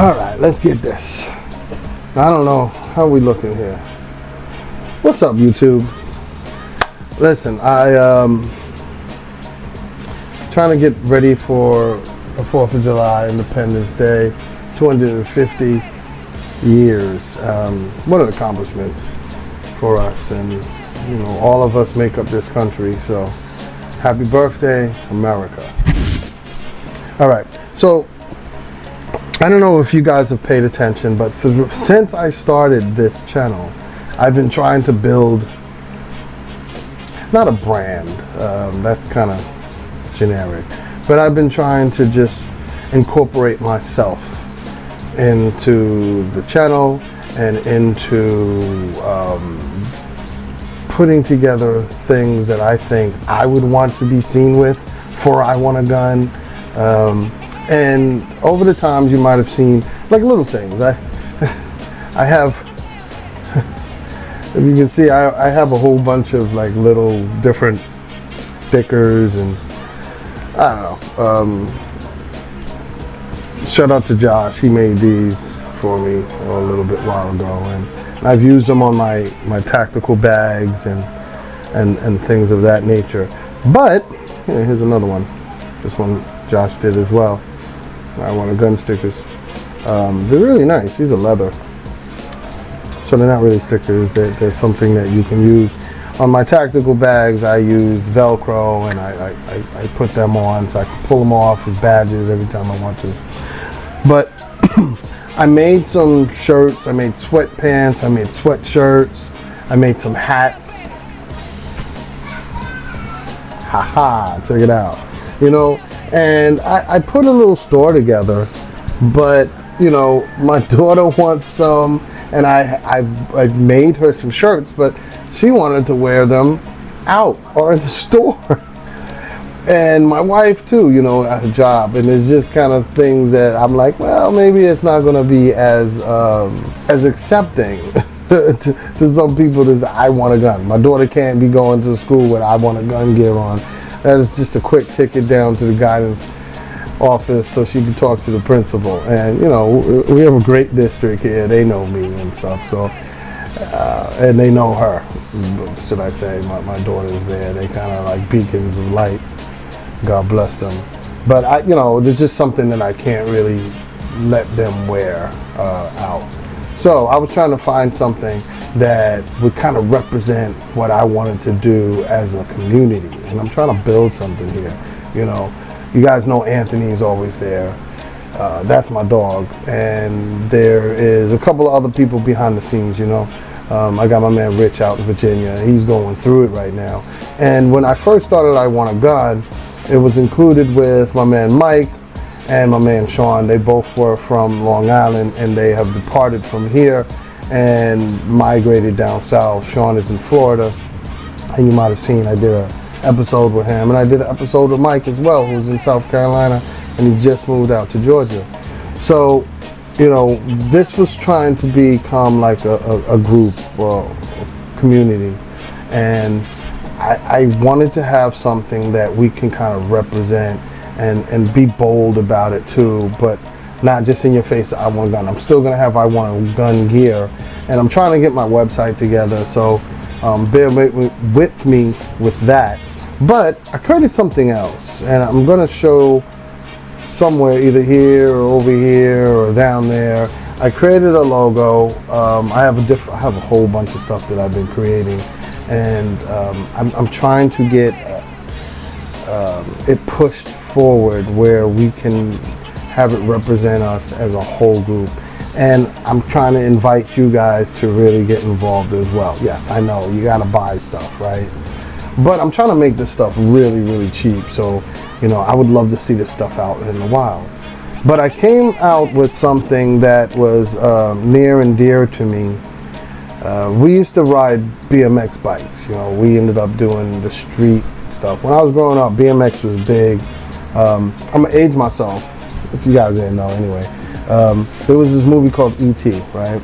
All right, let's get this. I don't know how we looking here. What's up, YouTube? Listen, trying to get ready for the 4th of July, Independence Day, 250 years. What an accomplishment for us, and you know, all of us make up this country. So, happy birthday, America! All right, so I don't know if you guys have paid attention, but since I started this channel, I've been trying to build not a brand. That's kind of generic, but I've been trying to just incorporate myself into the channel and into putting together things that I think I would want to be seen with for I Want a Gun. And over the times you might have seen like little things. I have, if you can see, I have a whole bunch of like little different stickers, and I don't know. Shout out to Josh, he made these for me a little bit while ago, and I've used them on my tactical bags and things of that nature. But yeah, here's another one. This one Josh did as well. I Want a Gun stickers. They're really nice. These are leather, so they're not really stickers. They're something that you can use. On my tactical bags, I used Velcro, and I put them on so I can pull them off as badges every time I want to. But I made some shirts, I made sweatpants, I made sweatshirts, I made some hats. Haha, check it out. You know, and I put a little store together, but you know, my daughter wants some, and I've made her some shirts, but she wanted to wear them out or in the store. And my wife too, you know, at her job, and it's just kind of things that I'm like, well, maybe it's not going to be as accepting to some people as I Want a Gun. My daughter can't be going to school with I Want a Gun gear on. That is just a quick ticket down to the guidance office so she can talk to the principal. And you know, we have a great district here. They know me and stuff, so and they know her, should I say. My daughter's there. They kind of like beacons of light. God bless them. But you know, there's just something that I can't really let them wear out. So I was trying to find something that would kind of represent what I wanted to do as a community, and I'm trying to build something here. You know, you guys know Anthony's always there. That's my dog, and there is a couple of other people behind the scenes. You know, I got my man Rich out in Virginia. He's going through it right now. And when I first started I Want a Gun, it was included with my man Mike and my man Sean. They both were from Long Island, and they have departed from here and migrated down south. Sean is in Florida, and you might have seen I did an episode with him, and I did an episode with Mike as well, who's in South Carolina, and he just moved out to Georgia. So, you know, this was trying to become like a group or a community, and I wanted to have something that we can kind of represent and be bold about it too, but not just in your face, I Want a Gun. I'm still gonna have I Want a Gun gear, and I'm trying to get my website together, so bear with me with that. But I created something else, and I'm gonna show somewhere, either here or over here or down there. I created a logo. I have a whole bunch of stuff that I've been creating, and I'm trying to get it pushed forward where we can have it represent us as a whole group. And I'm trying to invite you guys to really get involved as well. Yes, I know you gotta buy stuff, right? But I'm trying to make this stuff really, really cheap. So, you know, I would love to see this stuff out in the wild. But I came out with something that was near and dear to me. We used to ride BMX bikes. You know, we ended up doing the street stuff. When I was growing up, BMX was big. I'm gonna age myself, if you guys didn't know anyway. There was this movie called E.T., right?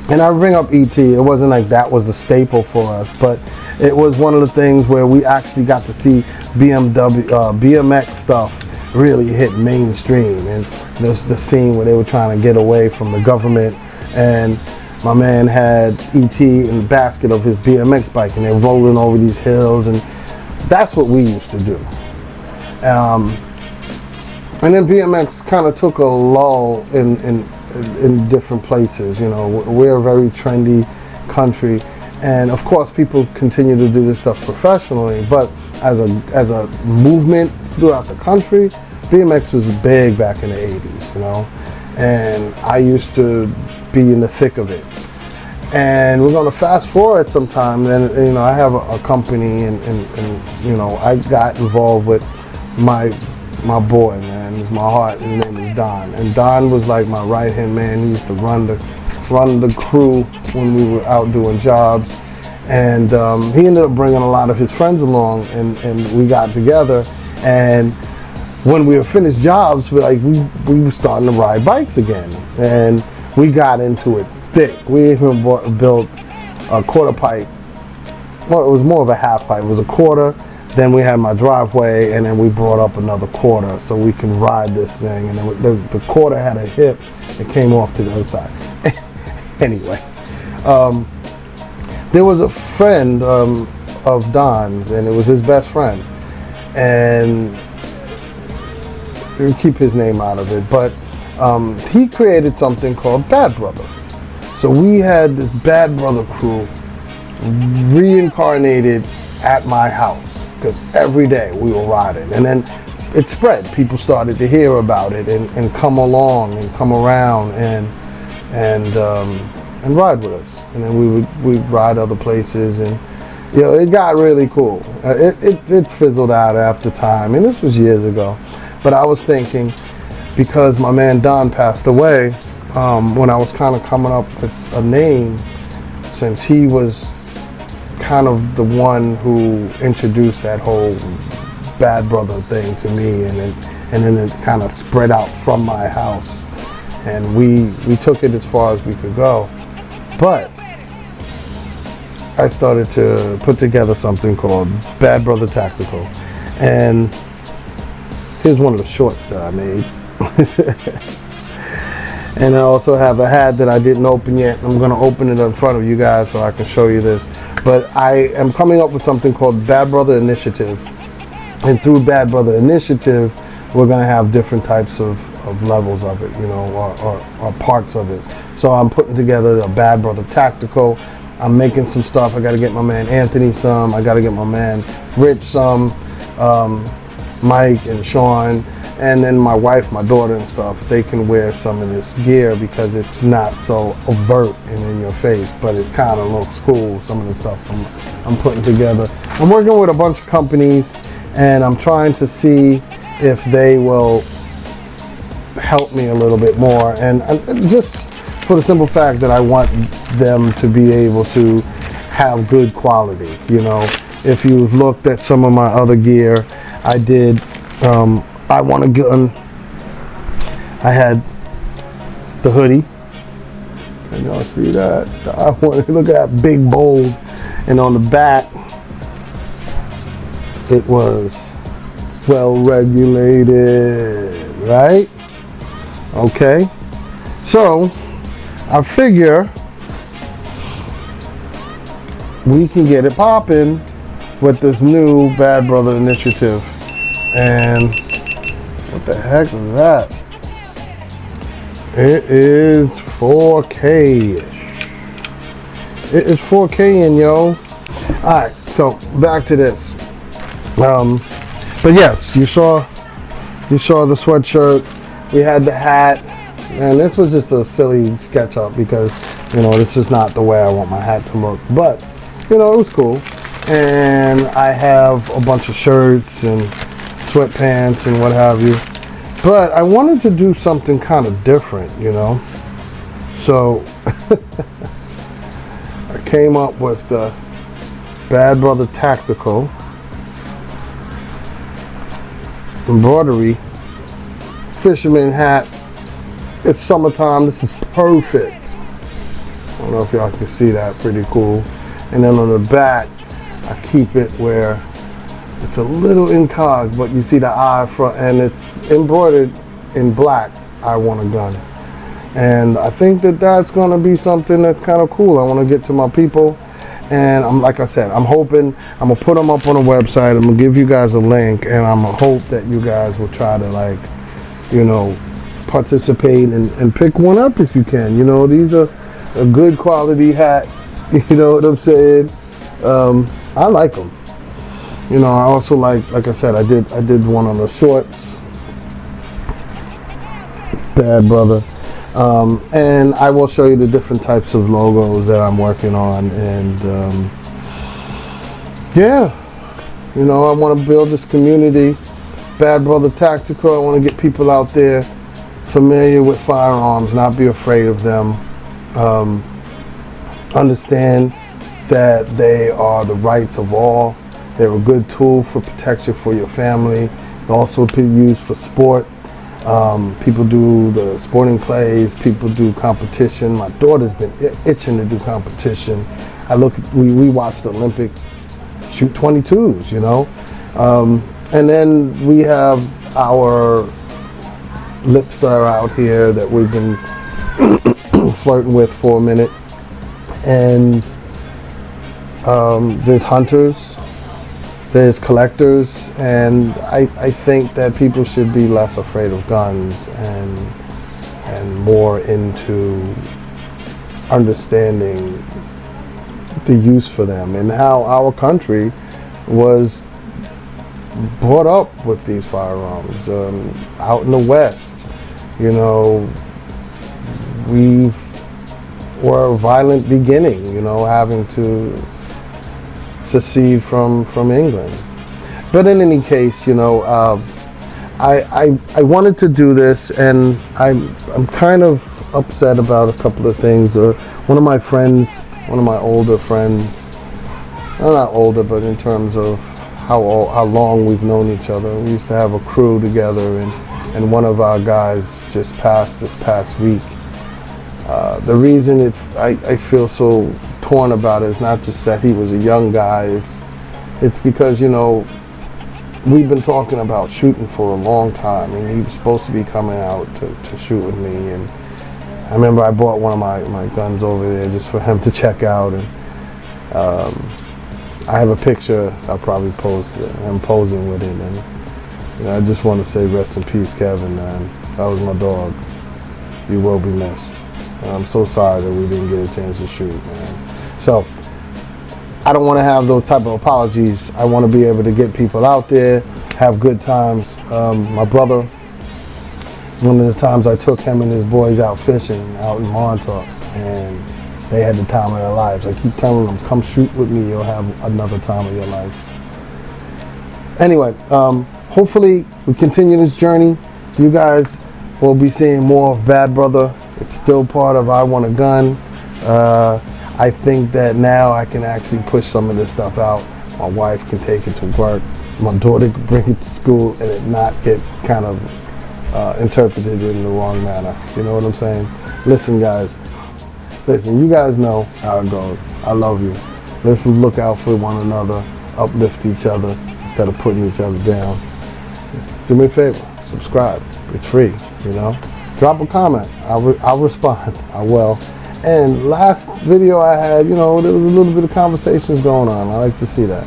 And I bring up E.T., it wasn't like that was the staple for us, but it was one of the things where we actually got to see BMX stuff really hit mainstream. And there's the scene where they were trying to get away from the government, and my man had ET in the basket of his BMX bike, and they're rolling over these hills, and that's what we used to do. And then BMX kind of took a lull in different places. You know, we're a very trendy country, and of course people continue to do this stuff professionally, but as a movement throughout the country, BMX was big back in the 80s, you know, and I used to be in the thick of it. And we're going to fast forward sometime, and you know, I have a company, and you know, I got involved with my boy, man. He's my heart. His name is Don, and Don was like my right hand man. He used to run the crew when we were out doing jobs, and he ended up bringing a lot of his friends along, and we got together. And when we were finished jobs, we were starting to ride bikes again, and we got into it thick. We even built a quarter pipe. Well, it was more of a half pipe. It was a quarter. Then we had my driveway, and then we brought up another quarter so we can ride this thing. And then the quarter had a hip that came off to the other side. Anyway, there was a friend of Don's, and it was his best friend. And we'll keep his name out of it, but he created something called BadBrother. So we had this BadBrother crew reincarnated at my house, because every day we were riding, and then it spread. People started to hear about it and come along and come around and ride with us, and then we'd ride other places, and you know, it got really cool. It fizzled out after time, and this was years ago. But I was thinking, because my man Don passed away, when I was kind of coming up with a name, since he was kind of the one who introduced that whole BadBrother thing to me, and then it kind of spread out from my house, and we took it as far as we could go. But I started to put together something called BadBrother Tactical, and here's one of the shorts that I made. And I also have a hat that I didn't open yet. I'm going to open it in front of you guys so I can show you this. But I am coming up with something called BadBrother Initiative. And through BadBrother Initiative, we're going to have different types of levels of it, you know, or parts of it. So I'm putting together a BadBrother Tactical. I'm making some stuff. I got to get my man Anthony some. I got to get my man Rich some. Mike and Sean, and then my wife, my daughter and stuff, they can wear some of this gear because it's not so overt and in your face, but it kind of looks cool, some of the stuff I'm putting together. I'm working with a bunch of companies, and I'm trying to see if they will help me a little bit more, and just for the simple fact that I want them to be able to have good quality. You know, if you've looked at some of my other gear, I did, I want a gun. I had the hoodie. Can y'all see that? I want to look at that big bold. And on the back, it was well regulated, right? Okay. So I figure we can get it popping with this new BadBrother Initiative. And what the heck is that? It is 4K-ish. It is 4K-ing, yo. Alright, so back to this. But yes, you saw the sweatshirt. We had the hat. And this was just a silly sketch up because, you know, this is not the way I want my hat to look. But, you know, it was cool. And I have a bunch of shirts and sweatpants and what have you, but I wanted to do something kind of different, you know, so I came up with the BadBrother Tactical embroidery fisherman hat. It's summertime. This is perfect. I don't know if y'all can see that. Pretty cool. And then on the back, I keep it where It's a little incog, but you see the eye front, and it's embroidered in black, I want a gun. And I think that that's going to be something that's kind of cool. I want to get to my people, and like I said, I'm hoping I'm going to put them up on a website. I'm going to give you guys a link, and I'm going to hope that you guys will try to, like, you know, participate and pick one up if you can. You know, these are a good quality hat. You know what I'm saying? I like them. You know, I also like I said, I did one on the shorts. Bad Brother. And I will show you the different types of logos that I'm working on. And yeah, you know, I want to build this community. Bad Brother Tactical. I want to get people out there familiar with firearms, not be afraid of them. Understand that they are the rights of all. They're a good tool for protection for your family. Also be used for sport. People do the sporting clays, people do competition. My daughter's been itching to do competition. We watch the Olympics, shoot 22s, you know. And then we have our lips that are out here that we've been flirting with for a minute. And there's hunters, there's collectors, and I think that people should be less afraid of guns and more into understanding the use for them and how our country was brought up with these firearms. Out in the West, you know, we were a violent beginning, you know, having to secede from England. But in any case, you know, I wanted to do this, and I'm kind of upset about a couple of things. One of my friends, one of my older friends, well, not older, but in terms of how long we've known each other. We used to have a crew together, and one of our guys just passed this past week. The reason I feel so torn about it is not just that he was a young guy. It's because, you know, we've been talking about shooting for a long time, and he was supposed to be coming out to shoot with me. And I remember I bought one of my guns over there just for him to check out. And I have a picture I'll probably post. I'm posing with it, and you know, I just want to say rest in peace, Kevin, man. That was my dog. You will be missed. And I'm so sorry that we didn't get a chance to shoot, man. So I don't want to have those type of apologies. I want to be able to get people out there, have good times. My brother, one of the times I took him and his boys out fishing out in Montauk, and they had the time of their lives. I keep telling them, come shoot with me, you'll have another time of your life. Anyway, hopefully we continue this journey. You guys will be seeing more of Bad Brother. It's still part of I Want a Gun. I think that now I can actually push some of this stuff out. My wife can take it to work. My daughter can bring it to school and it not get kind of interpreted in the wrong manner. You know what I'm saying? Listen, guys. Listen, you guys know how it goes. I love you. Let's look out for one another, uplift each other instead of putting each other down. Do me a favor, subscribe. It's free, you know? Drop a comment. I'll respond. I will. And last video I had, you know, there was a little bit of conversations going on. I like to see that.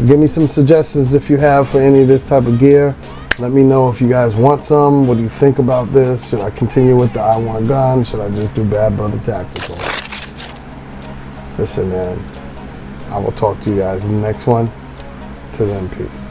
Give me some suggestions if you have for any of this type of gear. Let me know if you guys want some. What do you think about this? Should I continue with the I Want a Gun? Should I just do Bad Brother Tactical? Listen, man, I will talk to you guys in the next one. Till then, peace.